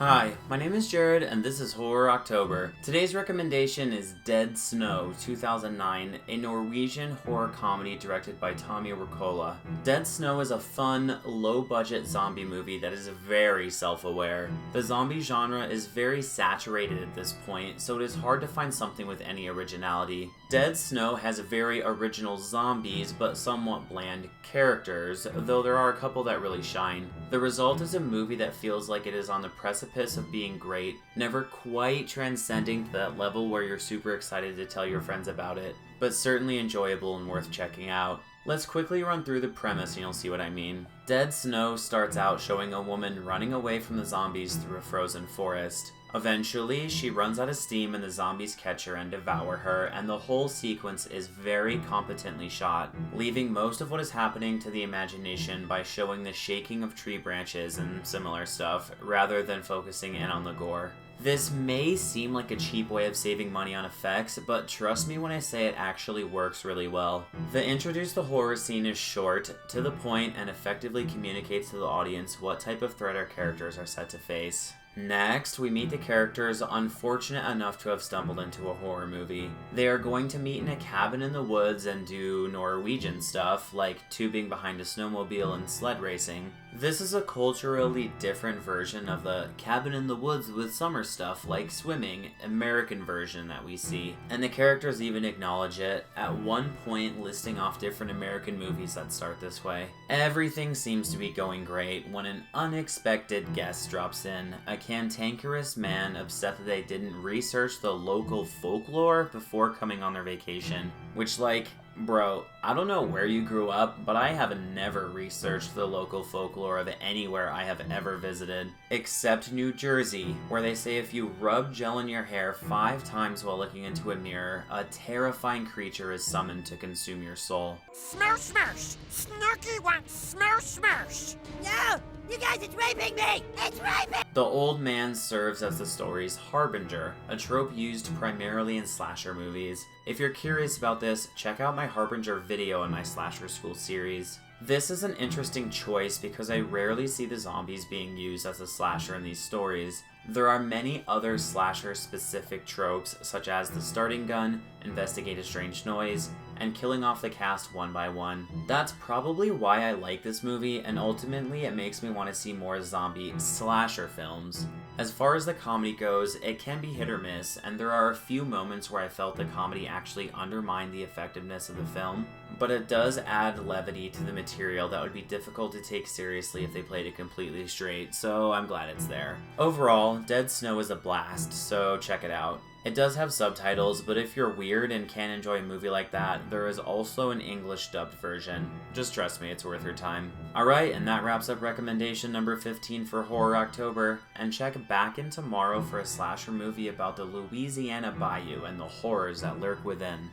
Hi, my name is Jared and this is Horror October. Today's recommendation is Dead Snow 2009, a Norwegian horror comedy directed by Tommy Wirkola. Dead Snow is a fun, low-budget zombie movie that is very self-aware. The zombie genre is very saturated at this point, so it is hard to find something with any originality. Dead Snow has very original zombies, but somewhat bland characters, though there are a couple that really shine. The result is a movie that feels like it is on the precipice of being great, never quite transcending to that level where you're super excited to tell your friends about it, but certainly enjoyable and worth checking out. Let's quickly run through the premise and you'll see what I mean. Dead Snow starts out showing a woman running away from the zombies through a frozen forest. Eventually, she runs out of steam and the zombies catch her and devour her, and the whole sequence is very competently shot, leaving most of what is happening to the imagination by showing the shaking of tree branches and similar stuff, rather than focusing in on the gore. This may seem like a cheap way of saving money on effects, but trust me when I say it actually works really well. The introduce the horror scene is short, to the point, and effectively communicates to the audience what type of threat our characters are set to face. Next, we meet the characters unfortunate enough to have stumbled into a horror movie. They are going to meet in a cabin in the woods and do Norwegian stuff, like tubing behind a snowmobile and sled racing. This is a culturally different version of the cabin in the woods with summer stuff like swimming American version that we see. And the characters even acknowledge it, at one point listing off different American movies that start this way. Everything seems to be going great when an unexpected guest drops in, a cantankerous man upset that they didn't research the local folklore before coming on their vacation. Which, bro, I don't know where you grew up, but I have never researched the local folklore of anywhere I have ever visited. Except New Jersey, where they say if you rub gel in your hair 5 times while looking into a mirror, a terrifying creature is summoned to consume your soul. Smirsh, smirsh! Snooky wants smirsh, smirsh! No! You guys, it's raping me! It's raping! The old man serves as the story's harbinger, a trope used primarily in slasher movies. If you're curious about this, check out my harbinger video in my Slasher School series. This is an interesting choice because I rarely see the zombies being used as a slasher in these stories. There are many other slasher-specific tropes, such as the starting gun, investigate a strange noise, and killing off the cast one by one. That's probably why I like this movie, and ultimately it makes me want to see more zombie slasher films. As far as the comedy goes, it can be hit or miss, and there are a few moments where I felt the comedy actually undermined the effectiveness of the film, but it does add levity to the material that would be difficult to take seriously if they played it completely straight, so I'm glad it's there. Overall, Dead Snow is a blast, so check it out. It does have subtitles, but if you're weird and can't enjoy a movie like that, there is also an English dubbed version. Just trust me, it's worth your time. Alright, and that wraps up recommendation number 15 for Horror October, and check back in tomorrow for a slasher movie about the Louisiana Bayou and the horrors that lurk within.